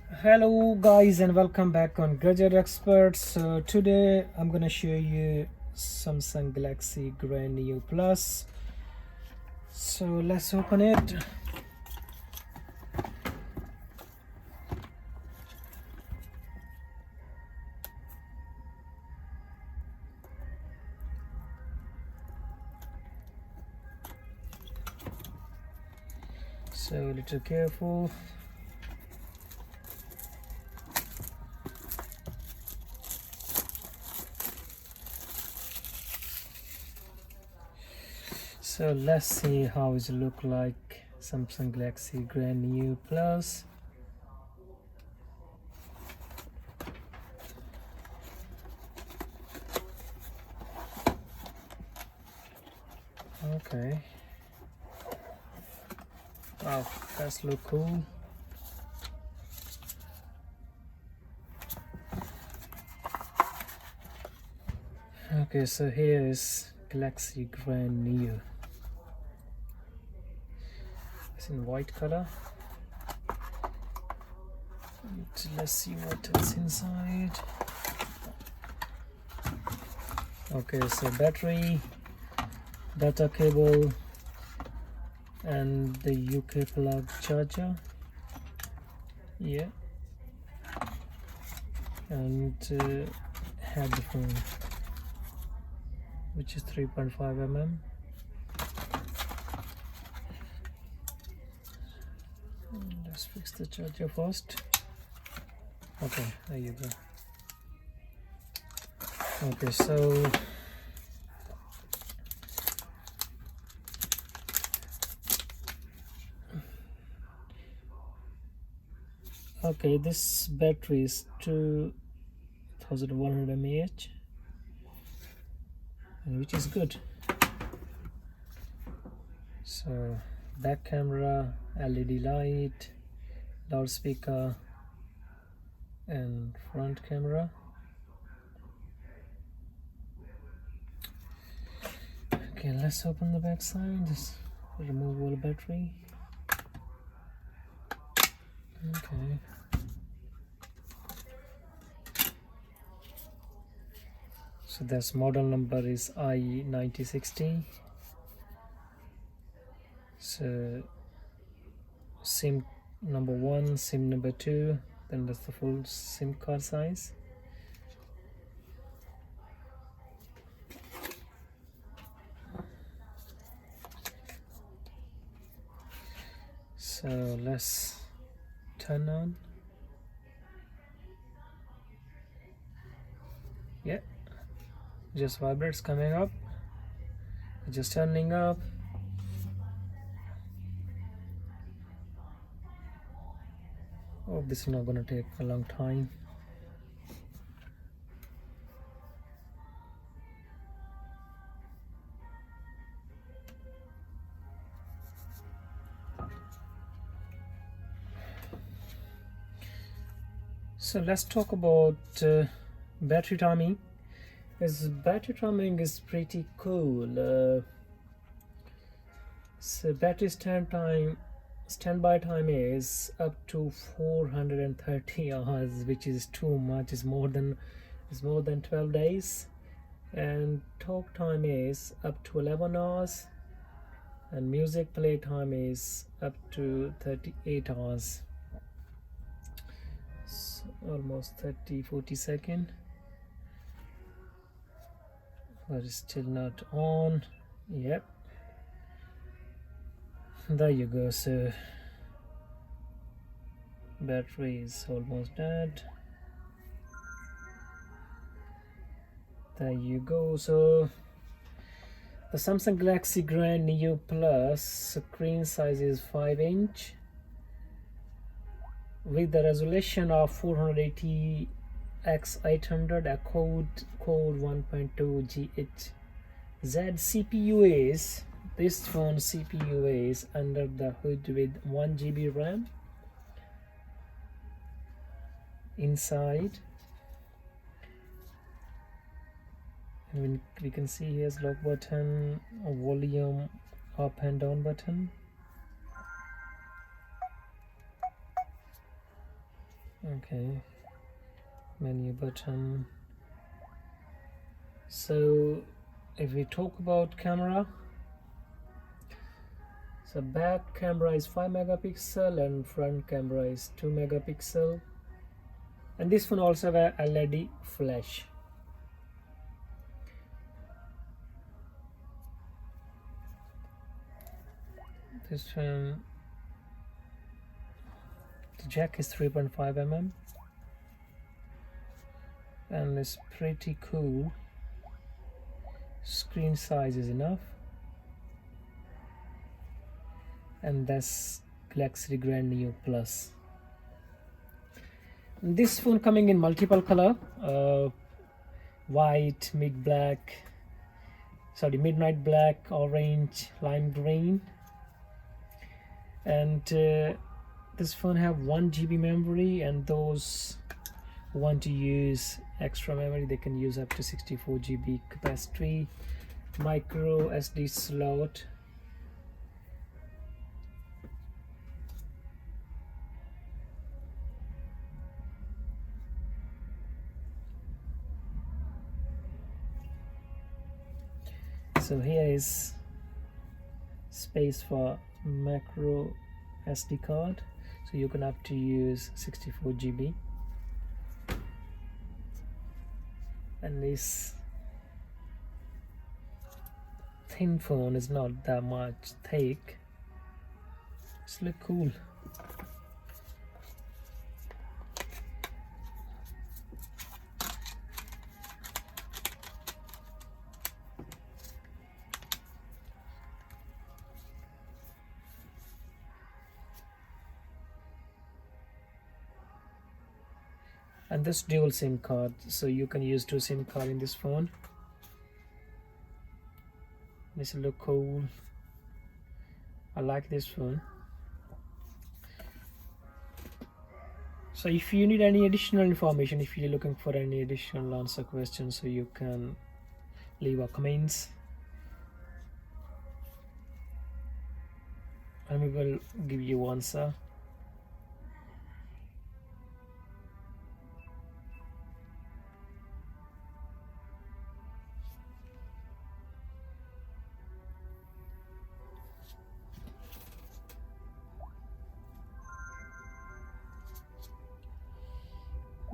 Hello guys and welcome back on Gadget Experts. So today I'm gonna show you Samsung Galaxy Grand Neo Plus. So let's open it. So a little careful. So let's see how it look like Samsung Galaxy Grand Neo Plus. Okay. Wow, that's look cool. Okay, so here is Galaxy Grand Neo. It's in white color. Let's see what is inside. Okay, so battery, data cable, and the UK plug charger. Yeah, and headphone, which is 3.5 mm. Let's fix the charger first. Okay, there you go. Okay, so okay, this battery is 2100 mAh, which is good. So back camera, LED light, loudspeaker, and front camera. Okay, let's open the back side. Just remove all the battery. Okay. So this model number is i9060. So SIM number 1, SIM number 2, then that's the full SIM card size. So let's turn on. Yeah, just vibrates coming up, just turning up. Oh, this is not gonna take a long time. So let's talk about battery timing. This battery timing is pretty cool. So battery standby time is up to 430 hours, which is too much. It's more than 12 days. And talk time is up to 11 hours, and music play time is up to 38 hours. So almost 30-40 seconds, but it's still not on. Yep, there you go. So battery is almost dead. There you go. So the Samsung Galaxy Grand Neo Plus screen size is 5-inch with the resolution of 480 x 800, a Core 1.2 GHz. CPU is, this phone CPU is under the hood with 1 GB RAM inside. And we can see here's lock button, a volume up and down button. Okay, menu button. So if we talk about camera, so back camera is 5 megapixel and front camera is 2 megapixel, and this one also have a LED flash. This one, the jack is 3.5 mm and it's pretty cool. Screen size is enough, and that's Galaxy Grand Neo Plus. This phone coming in multiple color, white, midnight black, orange, lime green, and this phone have 1 GB memory, and those who want to use extra memory, they can use up to 64 GB capacity, micro SD slot. So here is space for macro SD card, so you can have to use 64 GB. And this thin phone is not that much thick. It's look cool. And this dual SIM card, so you can use 2 SIM card in this phone. This look cool. I like this phone. So if you need any additional information, if you're looking for any additional answer questions, so you can leave a comments and we will give you answer.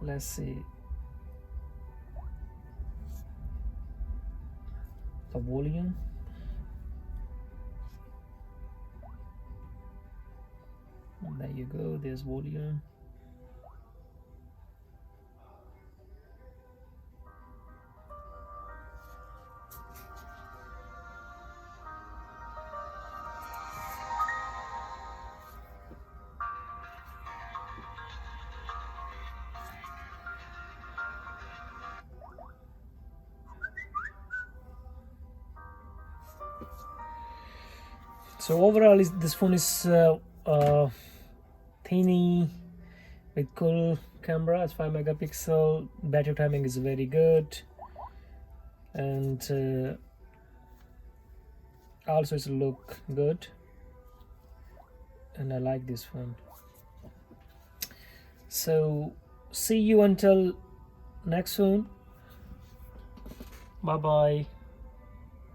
Let's see the volume. And there you go, there's volume. So overall, this phone is tiny with cool camera. It's 5 megapixel. Battery timing is very good, and also it's look good. And I like this phone. So see you until next phone. Bye bye.